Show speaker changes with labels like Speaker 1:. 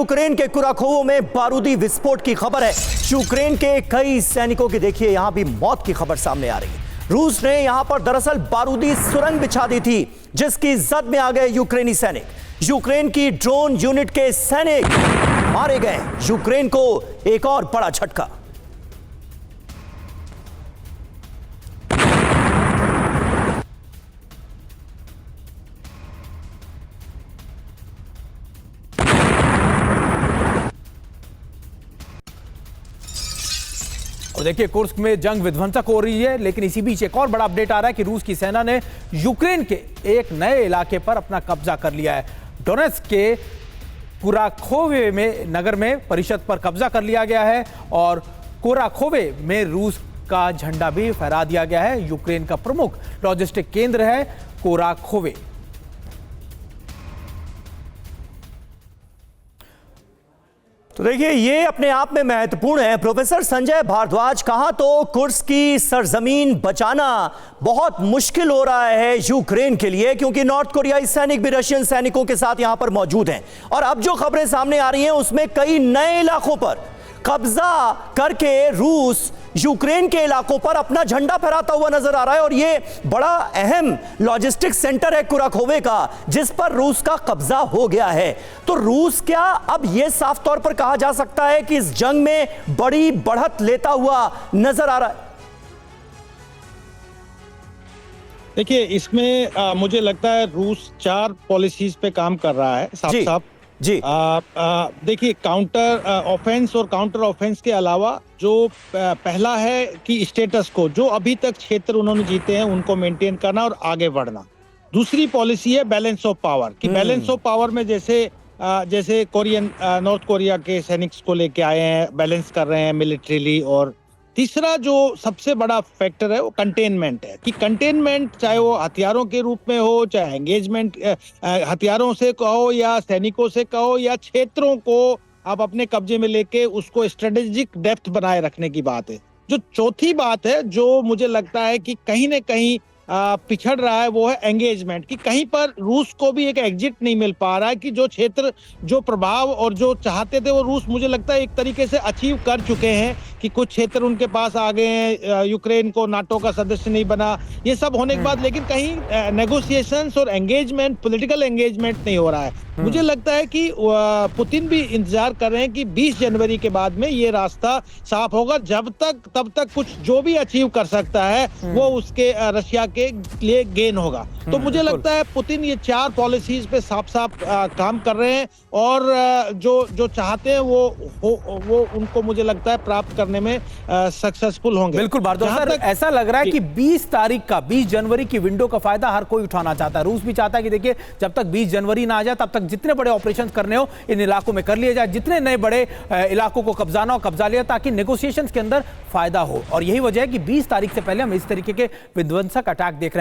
Speaker 1: Ukraine के Kurakhove में बारूदी विस्फोट की खबर है। यूक्रेन के कई सैनिकों की देखिए यहां भी मौत की खबर सामने आ रही है। रूस ने यहां पर दरअसल बारूदी सुरंग बिछा दी थी, जिसकी जद में आ गए यूक्रेनी सैनिक। यूक्रेन की ड्रोन यूनिट के सैनिक मारे गए। यूक्रेन को एक और बड़ा झटका।
Speaker 2: और देखिए कुर्स्क में जंग विध्वंसक हो रही है, लेकिन इसी बीच एक और बड़ा अपडेट आ रहा है कि रूस की सेना ने यूक्रेन के एक नए इलाके पर अपना कब्जा कर लिया है। डोनेट्स्क के कुराखोवे में नगर में परिषद पर कब्जा कर लिया गया है और कुराखोवे में रूस का झंडा भी फहरा दिया गया है। यूक्रेन का प्रमुख लॉजिस्टिक केंद्र है कुराखोवे।
Speaker 1: तो देखिए ये अपने आप में महत्वपूर्ण है। प्रोफेसर संजय भारद्वाज, कहां तो कुर्स्क की सरजमीन बचाना बहुत मुश्किल हो रहा है यूक्रेन के लिए, क्योंकि नॉर्थ कोरियाई सैनिक भी रशियन सैनिकों के साथ यहां पर मौजूद हैं। और अब जो खबरें सामने आ रही हैं उसमें कई नए इलाकों पर कब्जा करके रूस यूक्रेन के इलाकों पर अपना झंडा फहराता हुआ नजर आ रहा है। और ये बड़ा अहम लॉजिस्टिक सेंटर है कुराखोवे का, जिस पर रूस का कब्जा हो गया है। तो रूस क्या अब ये साफ तौर पर कहा जा सकता है कि इस जंग में बड़ी बढ़त लेता हुआ नजर आ रहा है?
Speaker 3: देखिए इसमें मुझे लगता है रूस 4 पॉलिसीज पे काम कर रहा है साफ
Speaker 1: जी।
Speaker 3: देखिए काउंटर ऑफेंस और काउंटर ऑफेंस के अलावा जो पहला है कि स्टेटस को, जो अभी तक क्षेत्र उन्होंने जीते हैं उनको मेंटेन करना और आगे बढ़ना। दूसरी पॉलिसी है बैलेंस ऑफ पावर, कि बैलेंस ऑफ पावर में जैसे नॉर्थ कोरिया के सैनिक्स को लेके आए हैं, बैलेंस कर रहे हैं मिलिट्रीली। और तीसरा जो सबसे बड़ा फैक्टर है वो कंटेनमेंट है, कि कंटेनमेंट चाहे वो हथियारों के रूप में हो, चाहे एंगेजमेंट हथियारों से कहो या सैनिकों से कहो, या क्षेत्रों को आप अपने कब्जे में लेके उसको स्ट्रेटेजिक डेप्थ बनाए रखने की बात है। जो चौथी बात है जो मुझे लगता है कि कहीं न कहीं पिछड़ रहा है, वो है एंगेजमेंट, कि कहीं पर रूस को भी एक एग्जिट नहीं मिल पा रहा है, कि जो क्षेत्र, जो प्रभाव और जो चाहते थे वो रूस मुझे लगता है एक तरीके से अचीव कर चुके हैं, कि कुछ क्षेत्र उनके पास आ गए हैं। यूक्रेन को नाटो का सदस्य नहीं बना, ये सब होने के बाद लेकिन कहीं नेगोशिएशंस और एंगेजमेंट, पॉलिटिकल एंगेजमेंट नहीं हो रहा है। मुझे लगता है कि पुतिन भी इंतजार कर रहे हैं कि 20 जनवरी के बाद में ये रास्ता साफ होगा। तब तक कुछ जो भी अचीव कर सकता है वो उसके रशिया के लिए गेन होगा। तो मुझे लगता है पुतिन ये 4 पॉलिसीज पे साफ काम कर रहे हैं, और जो चाहते हैं वो उनको मुझे लगता है प्राप्त करने में सक्सेसफुल होंगे।
Speaker 2: बिल्कुल भारद्वाज सर, ऐसा लग रहा है कि 20 तारीख का, 20 जनवरी की विंडो का फायदा हर कोई उठाना चाहता है। रूस भी चाहता है कि देखिए जब तक 20 जनवरी ना आ जाए तब तक जितने बड़े ऑपरेशन करने हो इन इलाकों में कर लिए जाए, जितने नए बड़े इलाकों को कब्जाना हो कब्जा लिया, ताकि नेगोशिएशंस के अंदर फायदा हो। और यही वजह है कि 20 तारीख से पहले हम इस तरीके के विध्वंसक अटैक देख रहे हैं।